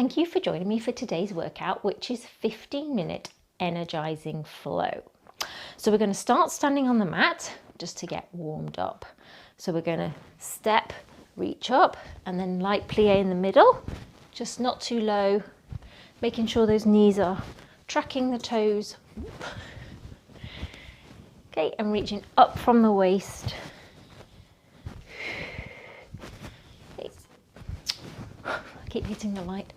thank you for joining me for today's workout, which is 15-minute energizing flow. So we're going to start standing on the mat just to get warmed up. So we're going to step, reach up, and then light plie in the middle, just not too low, making sure those knees are tracking the toes. Okay, and reaching up from the waist. Okay. I keep hitting the light.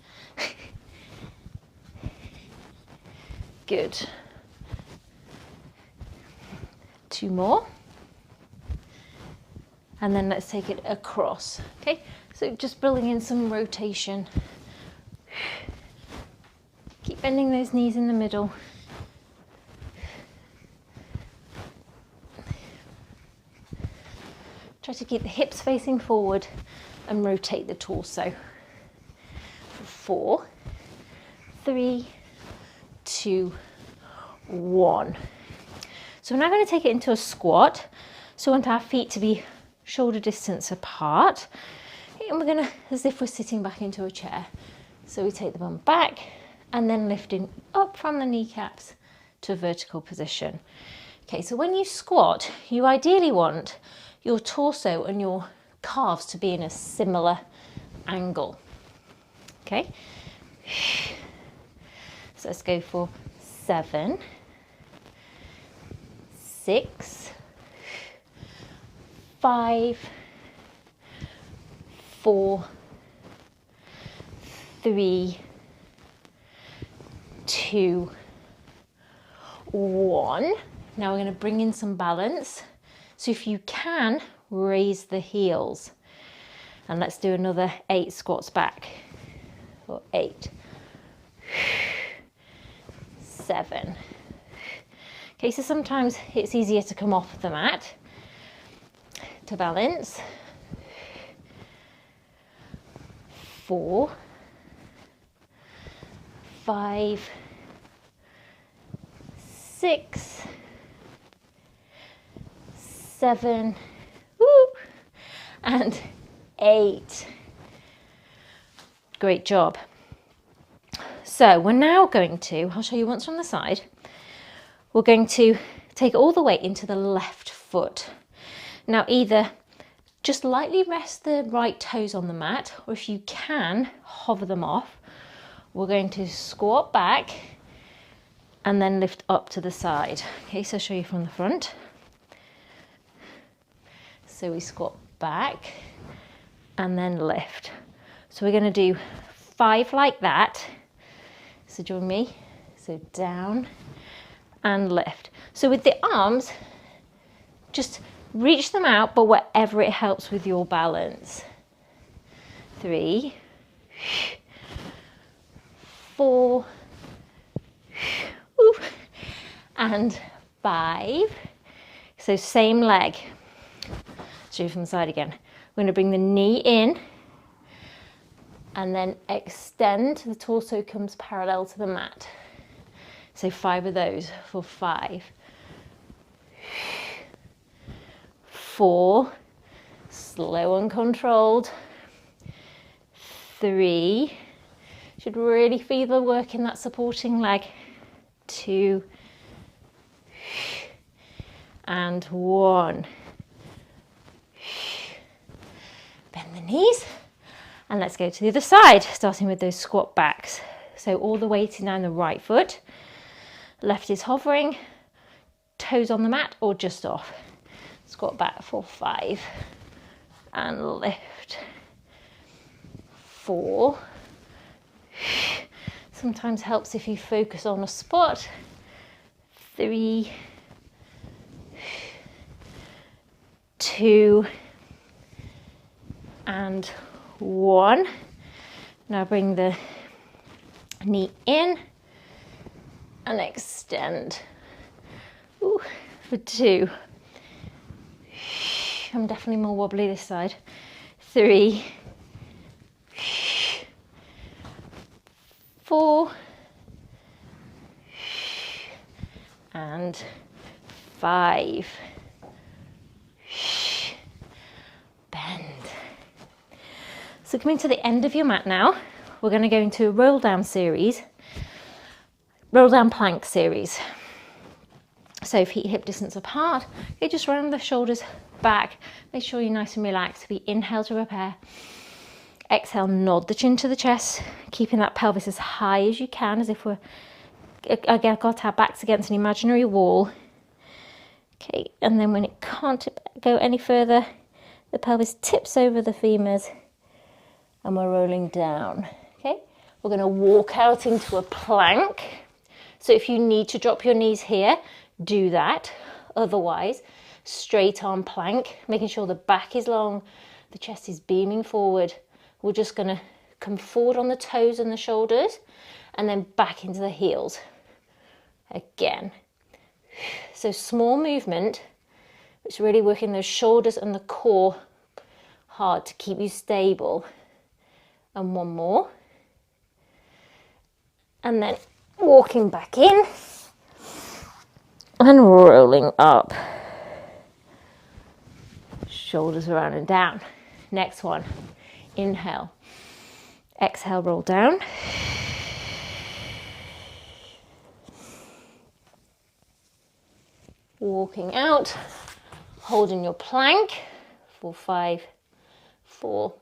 Good. 2 more. And then let's take it across. Okay, so just building in some rotation. Keep bending those knees in the middle. Try to keep the hips facing forward and rotate the torso. 4, 3, 2, 1. So we're now going to take it into a squat. So we want our feet to be shoulder distance apart. And we're going to, as if we're sitting back into a chair. So we take the bum back and then lifting up from the kneecaps to a vertical position. Okay, so when you squat, you ideally want your torso and your calves to be in a similar angle. Okay, so let's go for 7, 6, 5, 4, 3, 2, 1. Now we're going to bring in some balance. So if you can, raise the heels. And let's do another 8 squats back. For 8, 7. Okay, so sometimes it's easier to come off the mat to balance. 4, 5, 6, 7, and 8. Great job. So we're now going to, I'll show you once from the side, we're going to take all the weight into the left foot. Now either just lightly rest the right toes on the mat, or if you can, hover them off. We're going to squat back and then lift up to the side. Okay, so I'll show you from the front. So we squat back and then lift. So we're going to do 5 like that. So join me. So down and lift. So with the arms, just reach them out, but wherever it helps with your balance. 3, 4, and 5. So same leg. Let's do from the side again. We're going to bring the knee in and then extend. The torso comes parallel to the mat. So 5 of those for 5, 4, slow and controlled, 3, should really feel the work in that supporting leg, 2, and 1. Bend the knees and let's go to the other side, starting with those squat backs. So all the weight is down the right foot, left is hovering, toes on the mat or just off. Squat back for 5 and lift. 4. Sometimes helps if you focus on a spot. 3, 2, and 1. Now bring the knee in and extend. Ooh, for 2. I'm definitely more wobbly this side. 3, 4, and 5. Bend. So coming to the end of your mat now, we're going to go into a roll down series, roll down plank series. So feet hip distance apart. Okay, just round the shoulders back. Make sure you're nice and relaxed. We inhale to prepare. Exhale, nod the chin to the chest, keeping that pelvis as high as you can, as if we're, again, got our backs against an imaginary wall. Okay, and then when it can't go any further, the pelvis tips over the femurs and we're rolling down. Okay, we're going to walk out into a plank. So if you need to drop your knees here, do that. Otherwise, straight arm plank, making sure the back is long, the chest is beaming forward. We're just going to come forward on the toes and the shoulders and then back into the heels. Again. So small movement. It's really working those shoulders and the core hard to keep you stable. And one more. And then walking back in and rolling up. Shoulders around and down. Next one. Inhale. Exhale, roll down. Walking out, holding your plank for 5, 4,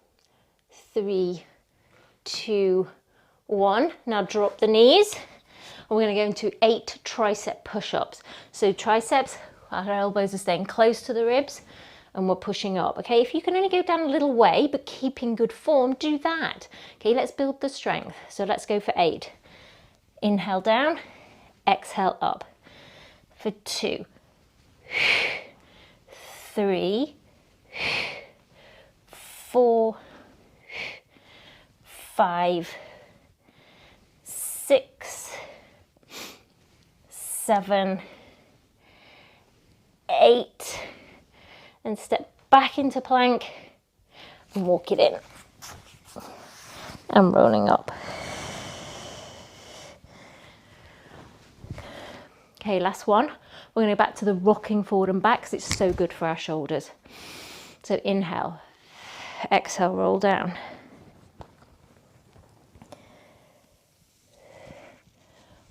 3, 2, 1. Now drop the knees. And we're going to go into 8 tricep push-ups. So triceps, our elbows are staying close to the ribs and we're pushing up. Okay, if you can only go down a little way but keep in good form, do that. Okay, let's build the strength. So let's go for 8. Inhale down, exhale up. For 2, 3, 4, 5, 6, 7, 8, and step back into plank and walk it in and rolling up. Okay, last one. We're going to go back to the rocking forward and back because it's so good for our shoulders. So inhale, exhale, roll down.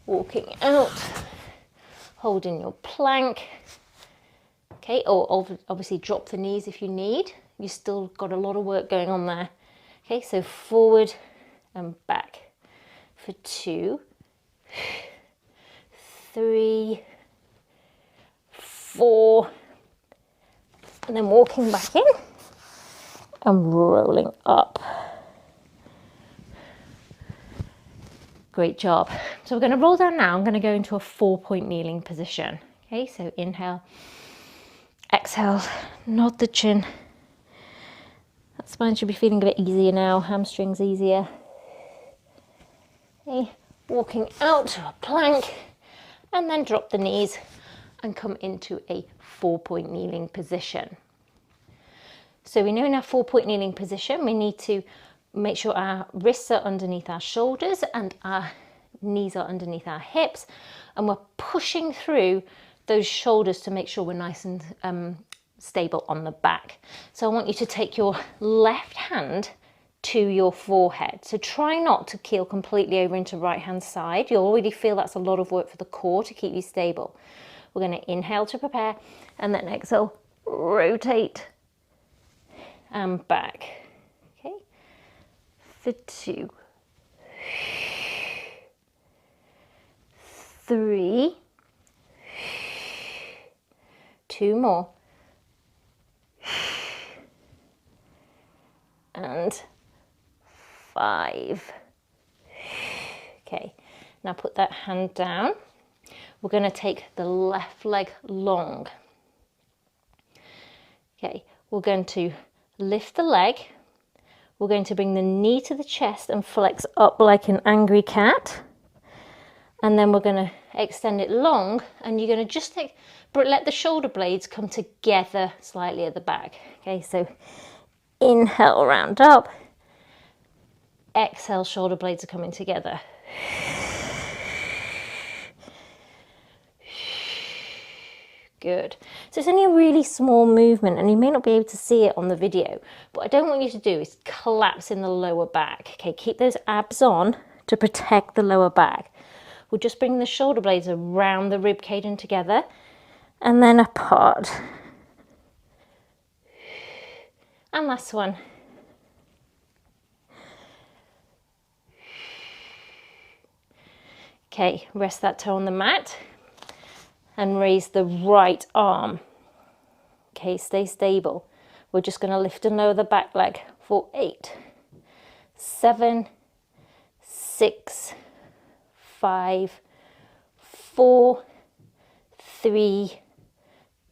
Walking out, holding your plank. Okay, or obviously drop the knees if you need. You've still got a lot of work going on there. Okay, so forward and back for 2, 3, 4, and then walking back in and rolling up. Great job. So we're going to roll down now. I'm going to go into a 4-point kneeling position. Okay, so inhale, exhale, nod the chin. That spine should be feeling a bit easier now, hamstrings easier. Okay, walking out to a plank and then drop the knees and come into a 4-point kneeling position. So we know in our 4-point kneeling position, we need to make sure our wrists are underneath our shoulders and our knees are underneath our hips, and we're pushing through those shoulders to make sure we're nice and stable on the back. So I want you to take your left hand to your forehead. So try not to keel completely over into right hand side. You'll already feel that's a lot of work for the core to keep you stable. We're going to inhale to prepare and then exhale, rotate and back. Okay, for 2, 3, 2 more, and 5. Okay, now put that hand down. We're going to take the left leg long. Okay, we're going to lift the leg. We're going to bring the knee to the chest and flex up like an angry cat. And then we're going to extend it long, and you're going to just let the shoulder blades come together slightly at the back. Okay, so inhale, round up. Exhale, shoulder blades are coming together. Good. So it's only a really small movement and you may not be able to see it on the video. What I don't want you to do is collapse in the lower back. Okay, keep those abs on to protect the lower back. We'll just bring the shoulder blades around the rib cage and together and then apart. And last one. Okay, rest that toe on the mat and raise the right arm. Okay, stay stable. We're just going to lift and lower the back leg for 8, 7, 6, 5, 4, 3,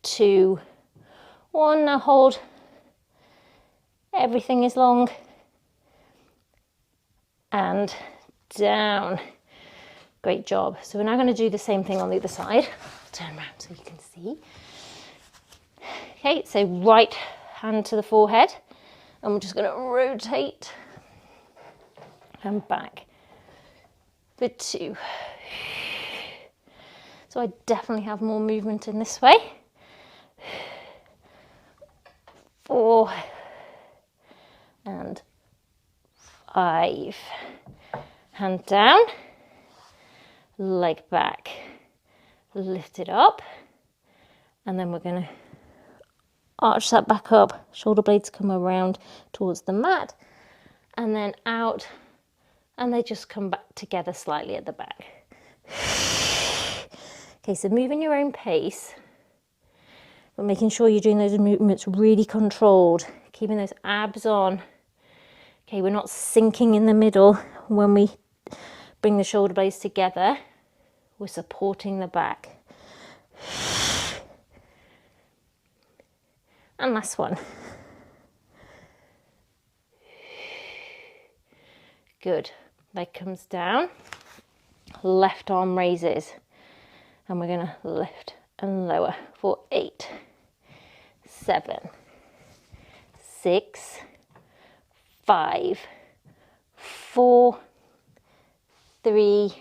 2, 1. Now hold. Everything is long. And down. Great job. So we're now going to do the same thing on the other side. I'll turn around so you can see. Okay, so right hand to the forehead. And we're just going to rotate. And back. For 2. So I definitely have more movement in this way. 4. And 5. Hand down. Leg back, lift it up, and then we're going to arch that back up, shoulder blades come around towards the mat, and then out, and they just come back together slightly at the back. Okay, so moving your own pace, but making sure you're doing those movements really controlled, keeping those abs on. Okay, we're not sinking in the middle when we bring the shoulder blades together. We're supporting the back. And last one. Good. Leg comes down. Left arm raises. And we're going to lift and lower for 8, 7, 6, 5, 4, 3,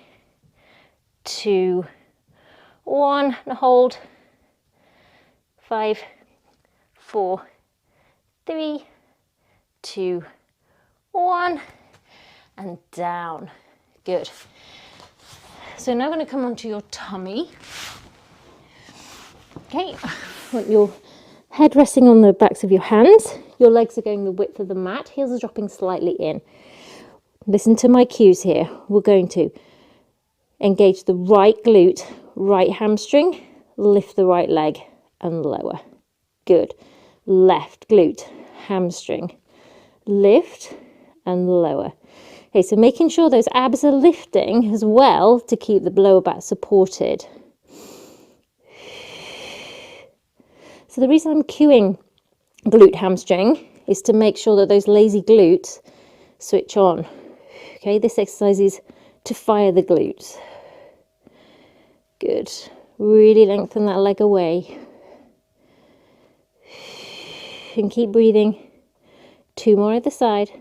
2, 1. Now hold. 5, 4, 3, 2, 1. And down. Good. So now I'm going to come onto your tummy. Okay, want your head resting on the backs of your hands. Your legs are going the width of the mat. Heels are dropping slightly in. Listen to my cues here. We're going to engage the right glute, right hamstring, lift the right leg and lower. Good. Left glute, hamstring, lift and lower. Okay, so making sure those abs are lifting as well to keep the lower back supported. So the reason I'm cueing glute hamstring is to make sure that those lazy glutes switch on. Okay, this exercise is to fire the glutes. Good. Really lengthen that leg away. And keep breathing. 2 more either side.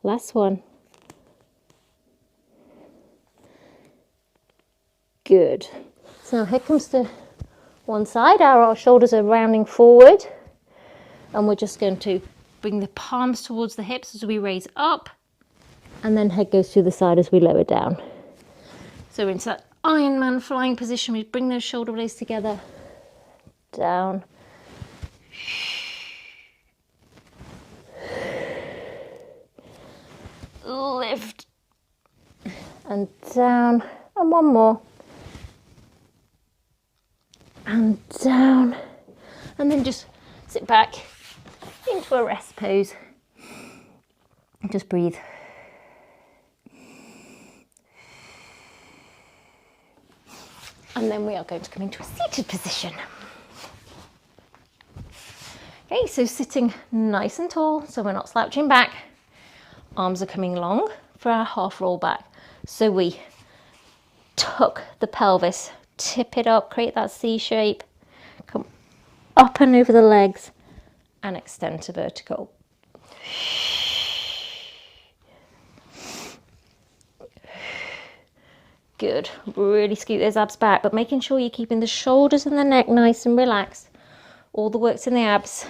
Last one. Good. So now head comes to one side, our shoulders are rounding forward, and we're just going to bring the palms towards the hips as we raise up, and then head goes to the side as we lower down. So we're into that Iron Man flying position. We bring those shoulder blades together, down, lift, and down, and one more. And down, and then just sit back into a rest pose and just breathe. And then we are going to come into a seated position. Okay, so sitting nice and tall, so we're not slouching back. Arms are coming long for our half roll back. So we tuck the pelvis, tip it up, create that C shape, come up and over the legs and extend to vertical. Good. Really scoot those abs back, but making sure you're keeping the shoulders and the neck nice and relaxed. All the work's in the abs.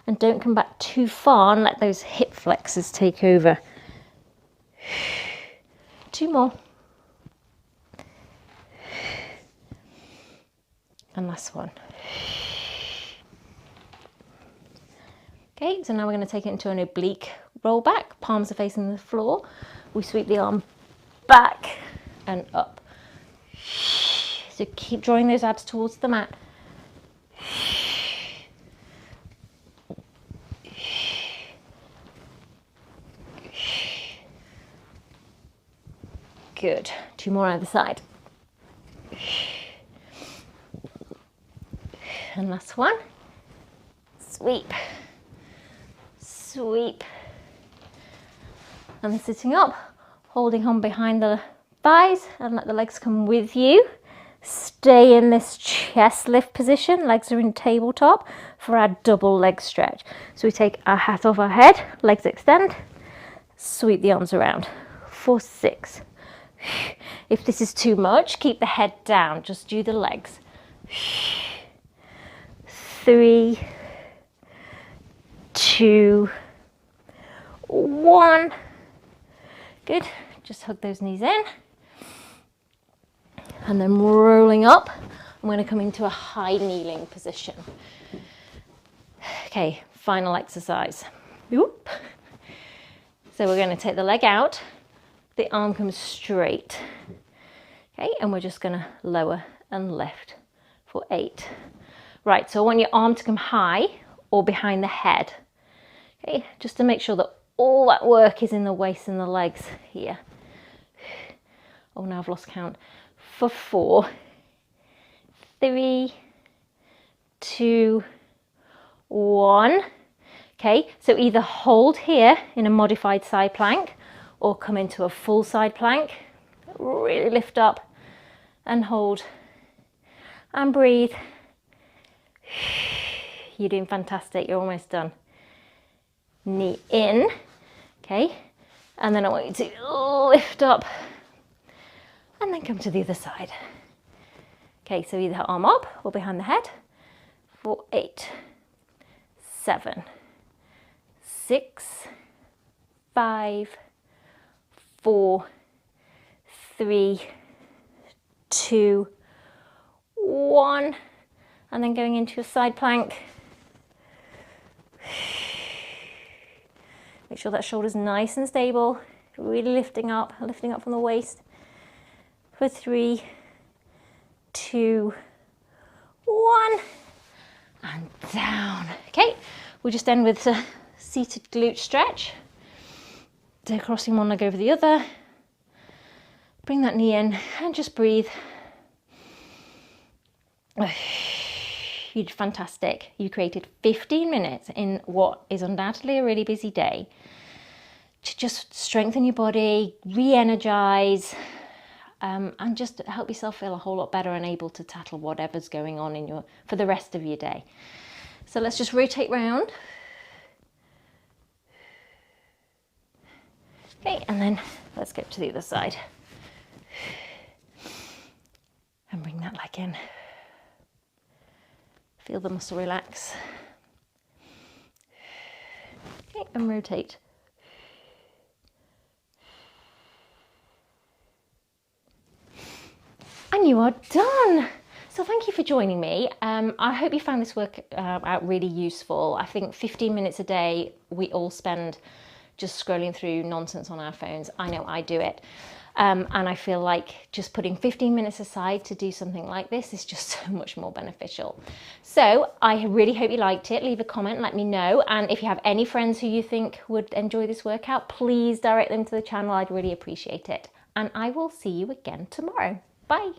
And don't come back too far and let those hip flexors take over. 2 more. And last one. Okay, so now we're going to take it into an oblique roll back. Palms are facing the floor. We sweep the arm back and up. So keep drawing those abs towards the mat. Good. 2 more either side. And last one. Sweep. Sweep. And then sitting up, holding on behind the thighs and let the legs come with you. Stay in this chest lift position. Legs are in tabletop for our double leg stretch. So we take our hat off our head, legs extend, sweep the arms around for 6. If this is too much, keep the head down, just do the legs. 3, 2, 1. Good. Just hug those knees in. And then rolling up, I'm going to come into a high kneeling position. Okay, final exercise. Whoop. So we're going to take the leg out. The arm comes straight. Okay, and we're just going to lower and lift for 8. Right, so I want your arm to come high or behind the head. Okay, just to make sure that all that work is in the waist and the legs here. Oh, now I've lost count. For 4, 3, 2, 1. Okay, so either hold here in a modified side plank or come into a full side plank. Really lift up and hold and breathe. You're doing fantastic. You're almost done. Knee in. Okay, and then I want you to lift up and then come to the other side. Okay, so either arm up or behind the head for 8, 7, 6, 5, 4, 3, 2, 1, and then going into a side plank. Make sure that shoulder's nice and stable, really lifting up from the waist. For 3, 2, 1, and down. Okay, we'll just end with a seated glute stretch. So crossing one leg over the other. Bring that knee in and just breathe. You did fantastic. You created 15 minutes in what is undoubtedly a really busy day to just strengthen your body, re-energize, and just help yourself feel a whole lot better and able to tackle whatever's going on for the rest of your day. So let's just rotate round. Okay, and then let's go to the other side. And bring that leg in. Feel the muscle relax. Okay, and rotate. And you are done. So thank you for joining me. I hope you found this work out really useful. I think 15 minutes a day we all spend just scrolling through nonsense on our phones. I know I do it. And I feel like just putting 15 minutes aside to do something like this is just so much more beneficial. So I really hope you liked it. Leave a comment, let me know. And if you have any friends who you think would enjoy this workout, please direct them to the channel. I'd really appreciate it. And I will see you again tomorrow. Bye.